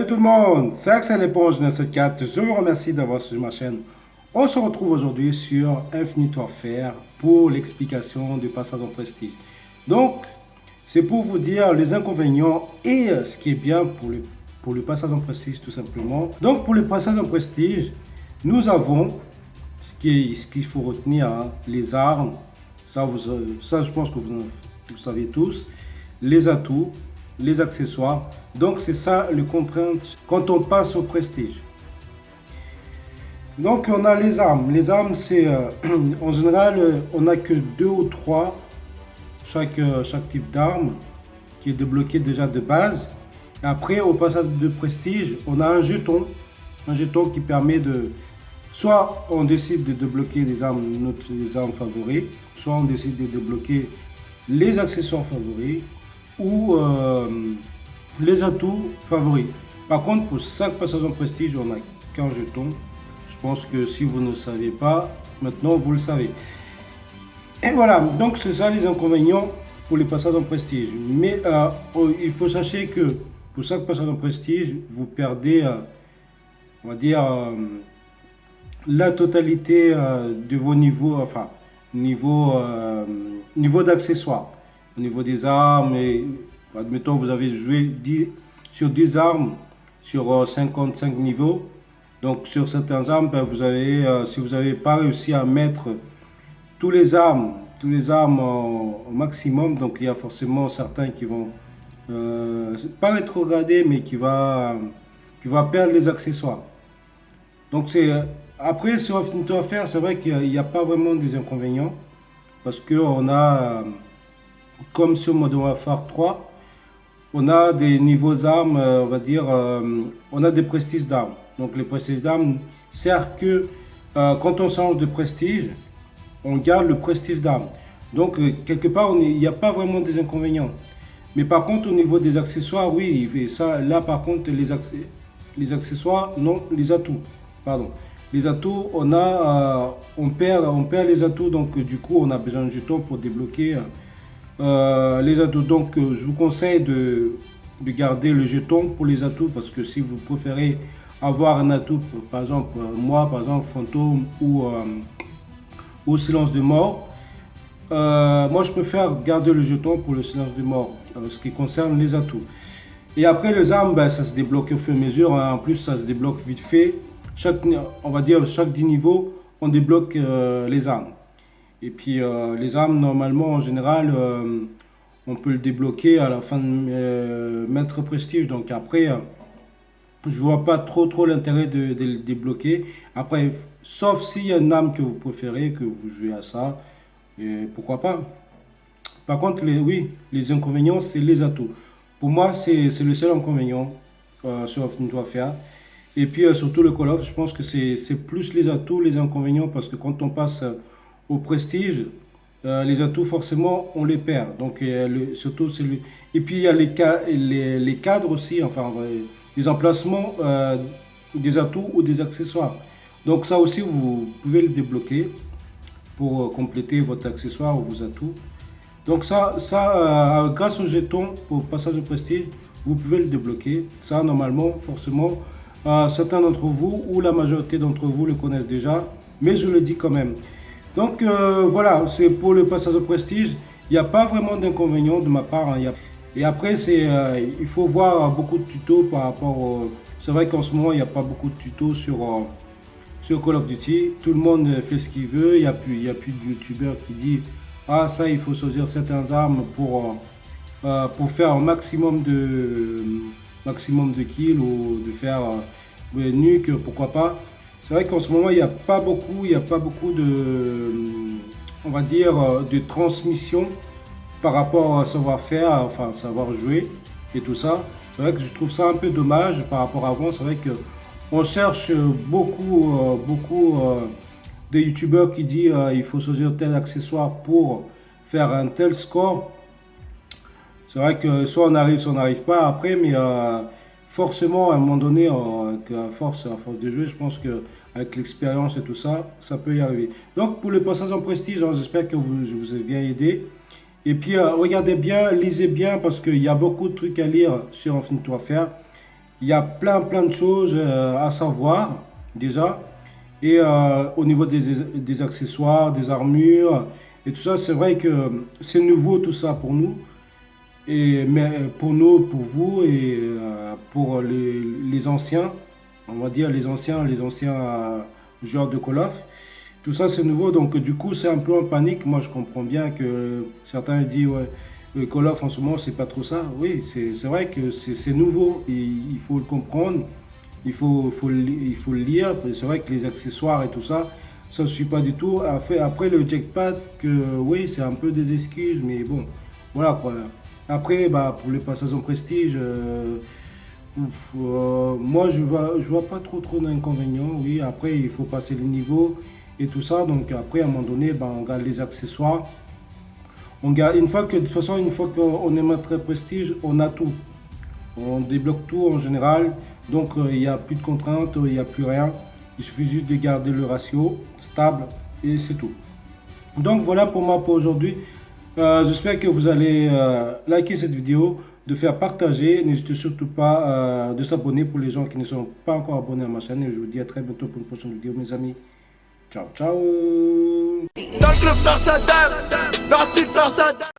Salut tout le monde, c'est Axel Éponge 974. Je vous remercie d'avoir suivi ma chaîne. On se retrouve aujourd'hui sur Infinite Warfare pour l'explication du passage en prestige. Donc, c'est pour vous dire les inconvénients et ce qui est bien pour le passage en prestige tout simplement. Donc, pour le passage en prestige, nous avons ce qu'il faut retenir, hein, les armes. Ça, je pense que vous savez tous. Les atouts, les accessoires. Donc c'est ça les contraintes quand on passe au prestige. Donc on a les armes. Les armes c'est en général on n'a que 2 ou 3 chaque type d'arme qui est débloqué déjà de base. Et après au passage de prestige on a un jeton qui permet de soit on décide de débloquer les armes favoris, soit on décide de débloquer les accessoires favoris ou les atouts favoris. Par contre, pour chaque passage en prestige, on n'a qu'un jeton. Je pense que si vous ne savez pas, maintenant vous le savez. Et voilà, donc c'est ça les inconvénients pour les passages en prestige. Mais il faut sachez que pour chaque passage en prestige, vous perdez, on va dire, la totalité de vos niveaux, enfin, niveau d'accessoires. Au niveau des armes, et, admettons vous avez joué sur 10 armes sur 55 niveaux. Donc sur certaines armes, ben, si vous n'avez pas réussi à mettre tous les armes au maximum, donc il y a forcément certains qui vont pas rétrograder, mais qui va perdre les accessoires. Donc après sur Infinite Warfare, c'est vrai qu'il n'y a pas vraiment des inconvénients parce que on a comme sur Modern Warfare 3, on a des niveaux d'armes, on va dire, on a des prestiges d'armes. Donc les prestiges d'armes servent que quand on change de prestige, on garde le prestige d'armes. Donc quelque part, il n'y a pas vraiment des inconvénients. Mais par contre, au niveau des accessoires, oui, ça, là par contre, les accessoires, non, les atouts, pardon. Les atouts, on perd les atouts, donc du coup, on a besoin de jetons pour débloquer les atouts. Donc je vous conseille de garder le jeton pour les atouts, parce que si vous préférez avoir un atout, par exemple moi par exemple fantôme ou silence de mort, moi je préfère garder le jeton pour le silence de mort, ce qui concerne les atouts. Et après les armes, ben, ça se débloque au fur et à mesure, hein. En plus ça se débloque vite fait, on va dire chaque 10 niveaux on débloque les armes. Et puis les armes, normalement, en général, on peut le débloquer à la fin de maître prestige. Donc après, je vois pas trop l'intérêt de le débloquer. Après, sauf s'il y a une arme que vous préférez, que vous jouez à ça, et pourquoi pas. Par contre, oui, les inconvénients, c'est les atouts. Pour moi, c'est le seul inconvénient sur Infinite Warfare. Et puis surtout le Call of, je pense que c'est plus les atouts, les inconvénients, parce que quand on passe au prestige, les atouts forcément on les perd. Donc surtout et puis il y a les cadres aussi, enfin les emplacements des atouts ou des accessoires. Donc ça aussi vous pouvez le débloquer pour compléter votre accessoire ou vos atouts. Donc grâce au jeton pour passage au prestige, vous pouvez le débloquer. Ça normalement forcément certains d'entre vous ou la majorité d'entre vous le connaissent déjà, mais je le dis quand même. Donc voilà, c'est pour le passage au prestige. Il n'y a pas vraiment d'inconvénients de ma part, hein. Et après, il faut voir beaucoup de tutos par rapport au... C'est vrai qu'en ce moment, il n'y a pas beaucoup de tutos sur Call of Duty. Tout le monde fait ce qu'il veut. Il n'y a plus de youtubeurs qui disent ah ça, il faut choisir certaines armes pour faire un maximum de kills ou de faire nuke, pourquoi pas. C'est vrai qu'en ce moment, il n'y a pas beaucoup de, on va dire, de transmission par rapport à savoir-faire, enfin savoir jouer et tout ça. C'est vrai que je trouve ça un peu dommage par rapport à avant. C'est vrai qu'on cherche beaucoup de youtubeurs qui disent il faut choisir tel accessoire pour faire un tel score. C'est vrai que soit on n'arrive pas après, mais forcément, à un moment donné, à force de jouer, je pense qu'avec l'expérience et tout ça, ça peut y arriver. Donc, pour le passage en prestige, hein, j'espère que je vous ai bien aidé. Et puis, regardez bien, lisez bien, parce qu'il y a beaucoup de trucs à lire sur Infinite Warfare. il y a plein de choses à savoir déjà. Et au niveau des accessoires, des armures et tout ça, c'est vrai que c'est nouveau tout ça pour nous. Mais pour nous, pour vous et pour les anciens, on va dire les anciens joueurs de Call of, tout ça c'est nouveau. Donc du coup c'est un peu en panique. Moi je comprends bien que certains disent ouais, le Call of en ce moment c'est pas trop ça. Oui, c'est vrai que c'est nouveau. Il faut le comprendre. Il faut le lire. C'est vrai que les accessoires et tout ça, ça ne suit pas du tout. Après le jackpot, que oui, c'est un peu des excuses, mais bon, voilà quoi. Après, bah, pour les passages en prestige, moi je vois pas trop d'inconvénients. Oui, après il faut passer le niveau et tout ça. Donc après, à un moment donné, bah, on garde les accessoires. On garde, une fois que, de toute façon, une fois qu'on est maître prestige, on a tout. On débloque tout en général, donc il n'y a plus de contraintes, il n'y a plus rien. Il suffit juste de garder le ratio stable et c'est tout. Donc voilà pour moi pour aujourd'hui. J'espère que vous allez liker cette vidéo, de faire partager. N'hésitez surtout pas de s'abonner pour les gens qui ne sont pas encore abonnés à ma chaîne. Et je vous dis à très bientôt pour une prochaine vidéo, mes amis. Ciao, ciao. Dans le club, frère, ça dame. Dans la street, frère, ça dame.